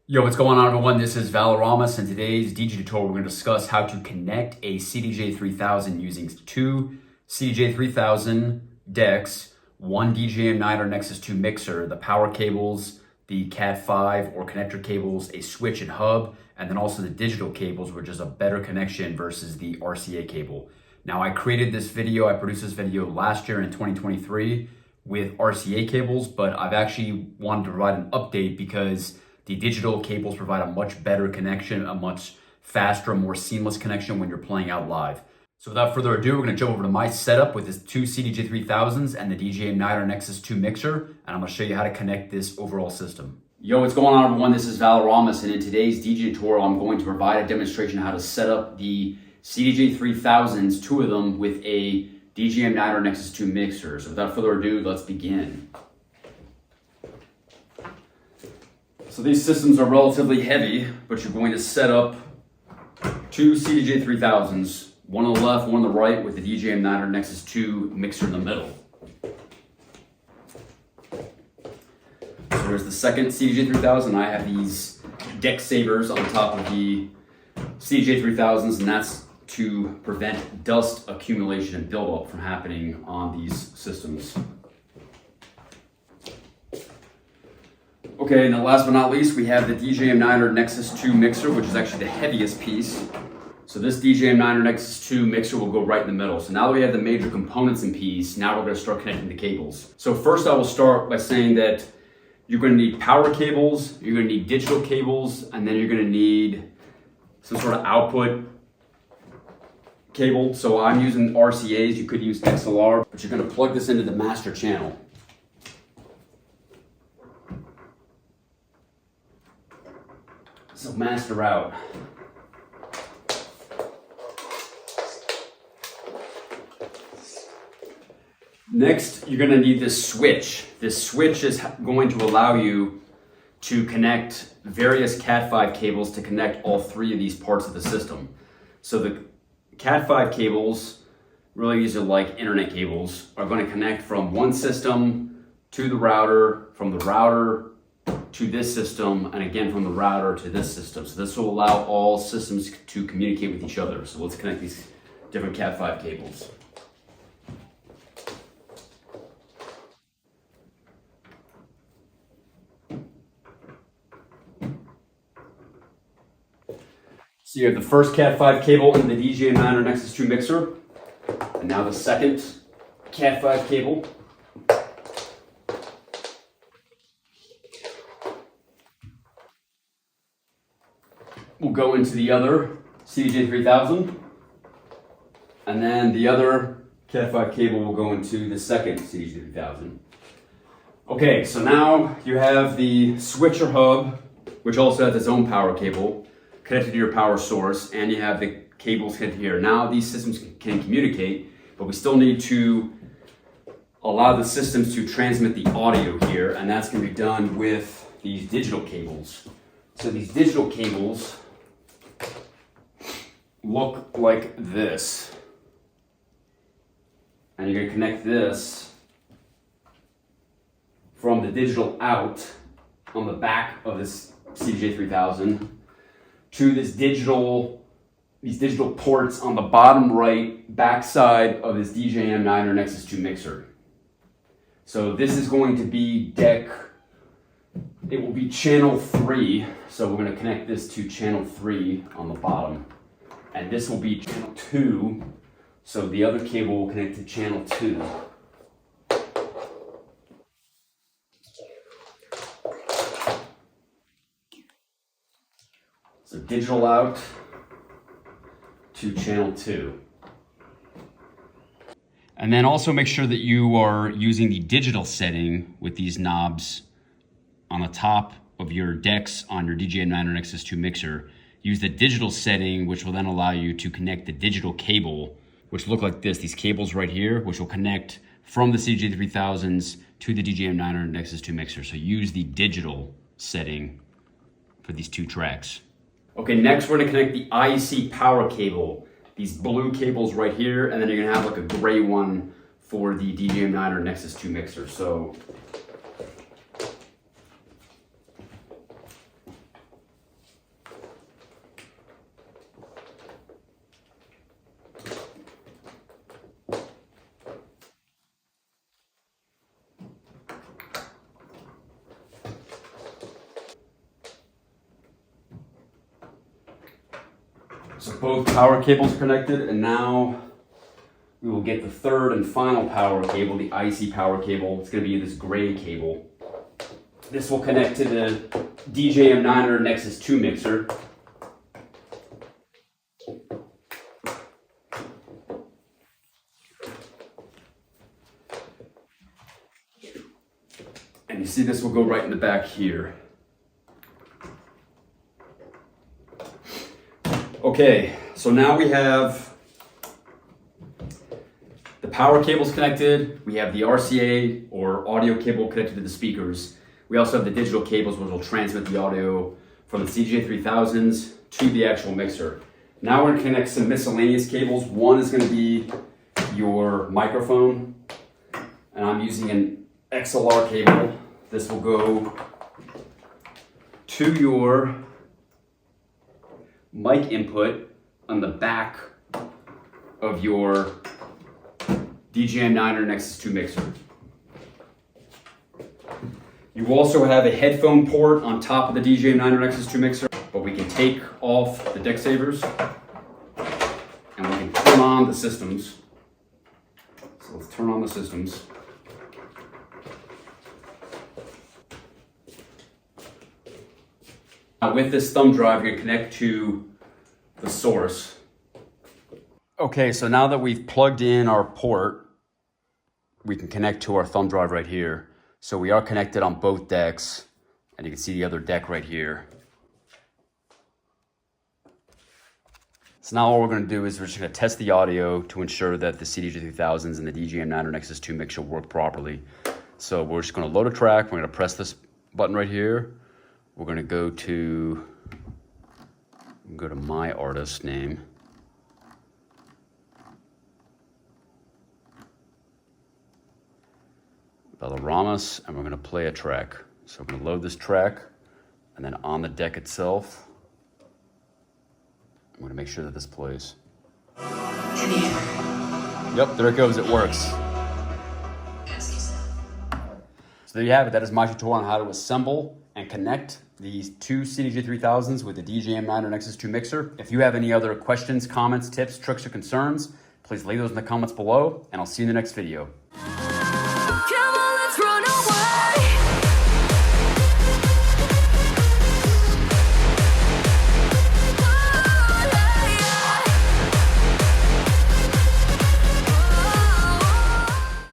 Yo, what's going on, everyone? This is Valoramous, and today's DJ tutorial we're going to discuss how to connect a CDJ-3000 using two CDJ-3000 decks, one DJM-900-NXS2 mixer, the power cables, the Cat5 or connector cables, a switch and hub, and then also the digital cables, which is a better connection versus the RCA cable. Now, I produced this video last year in 2023 with RCA cables, but I've actually wanted to provide an update because the digital cables provide a much better connection, a much faster, more seamless connection when you're playing out live. So without further ado, we're gonna jump over to my setup with this two CDJ-3000s and the DJM-900NXS2 mixer, and I'm gonna show you how to connect this overall system. Yo, what's going on, everyone? This is Valoramous, and in today's DJ tutorial, I'm going to provide a demonstration on how to set up the CDJ-3000s, two of them, with a DJM-900NXS2 mixer. So without further ado, let's begin. So these systems are relatively heavy, but you're going to set up two CDJ-3000s, one on the left, one on the right, with the DJM-900NXS2 mixer in the middle. So there's the second CDJ-3000. I have these deck savers on top of the CDJ-3000s, and that's to prevent dust accumulation and buildup from happening on these systems. Okay, and then last but not least, we have the DJM-900NXS2 mixer, which is actually the heaviest piece. So this DJM-900NXS2 mixer will go right in the middle. So now that we have the major components in piece, now we're going to start connecting the cables. So first I will start by saying that you're going to need power cables, you're going to need digital cables, and then you're going to need some sort of output cable. So I'm using RCAs, you could use XLR, but you're going to plug this into the master channel. So master out. Next, you're going to need this switch. This switch is going to allow you to connect various Cat5 cables to connect all three of these parts of the system. So the Cat5 cables, really these are like internet cables, are going to connect from one system to the router, from the router to this system, and again from the router to this system. So this will allow all systems to communicate with each other. So let's connect these different Cat5 cables. So you have the first Cat5 cable in the DJM-900NXS2 mixer, and now the second Cat5 cable. Will go into the other CDJ-3000, and then the other Cat5 cable will go into the second CDJ-3000. Okay, so now you have the switcher hub, which also has its own power cable connected to your power source, and you have the cables connected here. Now these systems can communicate, but we still need to allow the systems to transmit the audio here, and that's going to be done with these digital cables. So these digital cables look like this, and you're going to connect this from the digital out on the back of this CDJ-3000 to these digital ports on the bottom right backside of this DJM-900NXS2 mixer. So this is going to be deck, it will be channel 3, so we're going to connect this to channel 3 on the bottom. And this will be channel 2, so the other cable will connect to channel 2. So digital out to channel 2. And then also make sure that you are using the digital setting with these knobs on the top of your decks on your DJM-900NXS2 mixer. Use the digital setting, which will then allow you to connect the digital cable, which look like this, these cables right here, which will connect from the CDJ-3000s to the DJM-900NXS2 mixer. So use the digital setting for these two tracks. Okay, next we're gonna connect the IEC power cable. These blue cables right here, and then you're gonna have like a gray one for the DJM-900NXS2 mixer. So So both power cables are connected, and now we will get the third and final power cable, the icy power cable. It's going to be this gray cable. This will connect to the DJM-900-NXS2 mixer. And you see this will go right in the back here. Okay, so now we have the power cables connected. We have the RCA or audio cable connected to the speakers. We also have the digital cables which will transmit the audio from the CDJ-3000s to the actual mixer. Now we're going to connect some miscellaneous cables. One is going to be your microphone, and I'm using an XLR cable. This will go to your mic input on the back of your DJM-900NXS2 mixer. You also have a headphone port on top of the DJM-900NXS2 mixer, but we can take off the deck savers and we can turn on the systems. So let's turn on the systems. Now with this thumb drive, you're going to connect to the source. Okay, so now that we've plugged in our port, we can connect to our thumb drive right here. So we are connected on both decks, and you can see the other deck right here. So now all we're going to do is we're just going to test the audio to ensure that the CDJ-3000s and the DJM-900NXS2 mixer work properly. So we're just going to load a track. We're going to press this button right here. We're going to go to my artist name. Valoramous, and we're going to play a track. So we're going to load this track, and then on the deck itself, I'm going to make sure that this plays. Yep, there it goes, it works. So there you have it. That is my tutorial on how to assemble and connect these two CDJ-3000s with the DJM-900NXS2 mixer. If you have any other questions, comments, tips, tricks, or concerns, please leave those in the comments below, and I'll see you in the next video.